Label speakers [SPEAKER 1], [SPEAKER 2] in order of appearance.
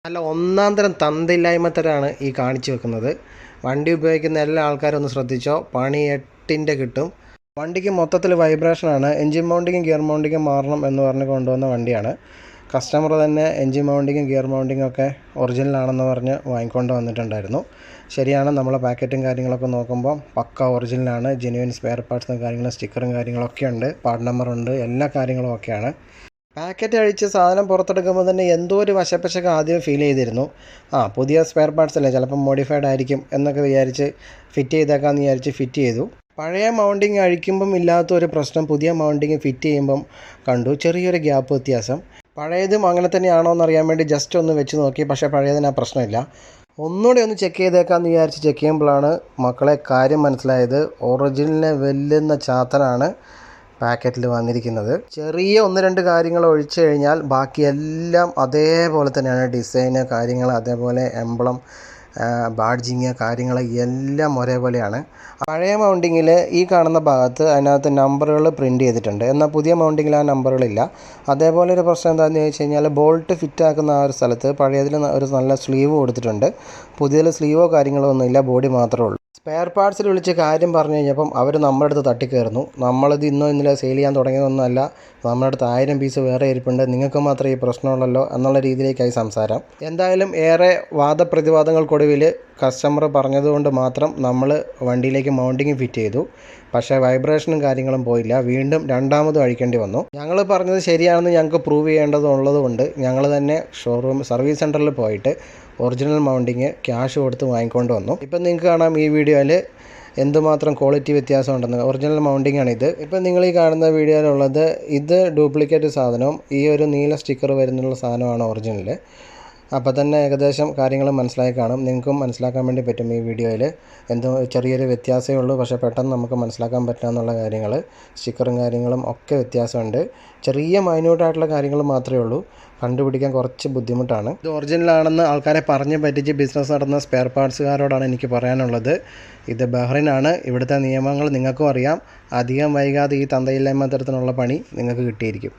[SPEAKER 1] നല്ല ഒന്നാം തരം തന്തയില്ലായ്മ തരാണ് ഈ കാണിച്ചു വെക്കുന്നത്. വണ്ടി ഉപയോഗിക്കുന്ന എല്ലാ ആൾക്കാരും ഒന്ന് ശ്രദ്ധിച്ചോ, പണി 8ൻ്റെ കിട്ടും. വണ്ടിക്ക് മൊത്തത്തിൽ വൈബ്രേഷനാണ്. എൻജിൻ മൗണ്ടിങ്ങും ഗിയർ മൗണ്ടിങ്ങും മാറണം എന്ന് പറഞ്ഞ് കൊണ്ടുവന്ന വണ്ടിയാണ്. കസ്റ്റമർ തന്നെ എൻജിൻ മൗണ്ടിങ്ങും ഗിയർ മൗണ്ടിങ്ങും ഒക്കെ ഒറിജിനലാണെന്ന് പറഞ്ഞ് വാങ്ങിക്കൊണ്ട് വന്നിട്ടുണ്ടായിരുന്നു. ശരിയാണ്, നമ്മളെ പാക്കറ്റും കാര്യങ്ങളൊക്കെ നോക്കുമ്പോൾ പക്ക ഒറിജിനലാണ്. ജെന്യുവൻ സ്പെയർ പാർട്സും കാര്യങ്ങളും സ്റ്റിക്കറും കാര്യങ്ങളൊക്കെ ഉണ്ട്, പാർട്ട് നമ്പറുണ്ട്, എല്ലാ കാര്യങ്ങളും ഒക്കെയാണ്. പാക്കറ്റ് അഴിച്ച് സാധനം പുറത്തെടുക്കുമ്പോൾ തന്നെ എന്തോ ഒരു വശപ്പശക്ക് ആദ്യം ഫീൽ ചെയ്തിരുന്നു. പുതിയ സ്പെയർ പാർട്സ് അല്ലേ, ചിലപ്പം മോഡിഫൈഡ് ആയിരിക്കും എന്നൊക്കെ വിചാരിച്ച് ഫിറ്റ് ചെയ്തേക്കാമെന്ന് വിചാരിച്ച് ഫിറ്റ് ചെയ്തു. പഴയ മൗണ്ടിങ് അഴിക്കുമ്പം ഇല്ലാത്തൊരു പ്രശ്നം പുതിയ മൗണ്ടിങ് ഫിറ്റ് ചെയ്യുമ്പം കണ്ടു, ചെറിയൊരു ഗ്യാപ്പ് വ്യത്യാസം. പഴയതും അങ്ങനെ തന്നെയാണോ എന്നറിയാൻ വേണ്ടി ജസ്റ്റ് ഒന്ന് വെച്ച് നോക്കി, പക്ഷേ പഴയതിന് ആ പ്രശ്നമില്ല. ഒന്നുകൂടെ ഒന്ന് ചെക്ക് ചെയ്തേക്കാമെന്ന് വിചാരിച്ച് ചെക്ക് ചെയ്യുമ്പോഴാണ് മക്കളെ കാര്യം മനസ്സിലായത്. ഒറിജിനലിനെ വെല്ലുന്ന ചാത്തനാണ് പാക്കറ്റിൽ വന്നിരിക്കുന്നത്. ചെറിയ 1-2 കാര്യങ്ങൾ ഒഴിച്ചു കഴിഞ്ഞാൽ ബാക്കിയെല്ലാം അതേപോലെ തന്നെയാണ്. ഡിസൈന് കാര്യങ്ങൾ, അതേപോലെ എംബ്ലം, ബാഡ്ജിങ് കാര്യങ്ങൾ എല്ലാം ഒരേപോലെയാണ്. പഴയ മൗണ്ടിങ്ങിൽ ഈ കാണുന്ന ഭാഗത്ത് അതിനകത്ത് നമ്പറുകൾ പ്രിൻ്റ് ചെയ്തിട്ടുണ്ട്, എന്നാൽ പുതിയ മൗണ്ടിങ്ങിൽ ആ നമ്പറുകളില്ല. അതേപോലെ ഒരു പ്രശ്നം എന്താണെന്ന് ചോദിച്ചു കഴിഞ്ഞാൽ ബോൾട്ട് ഫിറ്റാക്കുന്ന ആ ഒരു സ്ഥലത്ത് പഴയതിൽ ഒരു നല്ല സ്ലീവ് കൊടുത്തിട്ടുണ്ട്, പുതിയതിൽ സ്ലീവോ കാര്യങ്ങളോ ഒന്നുമില്ല, ബോഡി മാത്രമേ ഉള്ളൂ. സ്പെയർ പാർട്സിൽ വിളിച്ച് കാര്യം പറഞ്ഞു കഴിഞ്ഞപ്പം അവർ നമ്മുടെ അടുത്ത് തട്ടിക്കയറുന്നു. നമ്മളിത് ഇന്നലെ സെയിൽ ചെയ്യാൻ തുടങ്ങിയതൊന്നുമല്ല, നമ്മുടെ അടുത്ത് 1000 പീസ് വേറെ ഇരിപ്പുണ്ട്, നിങ്ങൾക്ക് മാത്രമേ ഈ പ്രശ്നമുള്ളല്ലോ എന്നുള്ള രീതിയിലേക്കായി സംസാരം. എന്തായാലും ഏറെ വാദപ്രതിവാദങ്ങൾക്കൊടുവിൽ കസ്റ്റമർ പറഞ്ഞതുകൊണ്ട് മാത്രം നമ്മൾ വണ്ടിയിലേക്ക് മൗണ്ടിങ് ഫിറ്റ് ചെയ്തു. പക്ഷേ വൈബ്രേഷനും കാര്യങ്ങളും പോയില്ല, വീണ്ടും രണ്ടാമതും അഴിക്കേണ്ടി വന്നു. ഞങ്ങൾ പറഞ്ഞത് ശരിയാണെന്ന് ഞങ്ങൾക്ക് പ്രൂവ് ചെയ്യേണ്ടതുള്ളതുകൊണ്ട് ഞങ്ങൾ തന്നെ സർവീസ് സെൻറ്ററിൽ പോയിട്ട് ഒറിജിനൽ മൗണ്ടിങ് ക്യാഷ് കൊടുത്ത് വാങ്ങിക്കൊണ്ട് വന്നു. ഇപ്പം നിങ്ങൾക്ക് കാണാം ഈ വീഡിയോയിൽ എന്തുമാത്രം ക്വാളിറ്റി വ്യത്യാസം ഉണ്ടെന്ന്. ഒറിജിനൽ മൗണ്ടിങ് ആണ് ഇത്. ഇപ്പം നിങ്ങൾ ഈ കാണുന്ന വീഡിയോയിലുള്ളത് ഇത് ഡ്യൂപ്ലിക്കേറ്റ് സാധനവും ഈ ഒരു നീല സ്റ്റിക്കർ വരുന്നുള്ള സാധനമാണ് ഒറിജിനൽ. അപ്പോൾ തന്നെ ഏകദേശം കാര്യങ്ങൾ മനസ്സിലായി കാണും. നിങ്ങൾക്കും മനസ്സിലാക്കാൻ വേണ്ടി പറ്റും ഈ വീഡിയോയിൽ. എന്തോ ചെറിയൊരു വ്യത്യാസമേ ഉള്ളൂ, പക്ഷേ പെട്ടെന്ന് നമുക്ക് മനസ്സിലാക്കാൻ പറ്റാമെന്നുള്ള കാര്യങ്ങൾ, സ്റ്റിക്കറും കാര്യങ്ങളും ഒക്കെ വ്യത്യാസമുണ്ട്. ചെറിയ മൈന്യൂട്ടായിട്ടുള്ള കാര്യങ്ങൾ മാത്രമേ ഉള്ളൂ, കണ്ടുപിടിക്കാൻ കുറച്ച് ബുദ്ധിമുട്ടാണ്. ഇത് ഒറിജിനലാണെന്ന് ആൾക്കാരെ പറഞ്ഞ് പറ്റിച്ച് ബിസിനസ് നടന്ന സ്പെയർ പാർട്സുകാരോടാണ് എനിക്ക് പറയാനുള്ളത്. ഇത് ബഹ്റിനാണ്, ഇവിടുത്തെ നിയമങ്ങൾ നിങ്ങൾക്കും അറിയാം. അധികം വൈകാതെ ഈ തന്തയില്ലായ്മ തരത്തിലുള്ള പണി നിങ്ങൾക്ക് കിട്ടിയിരിക്കും.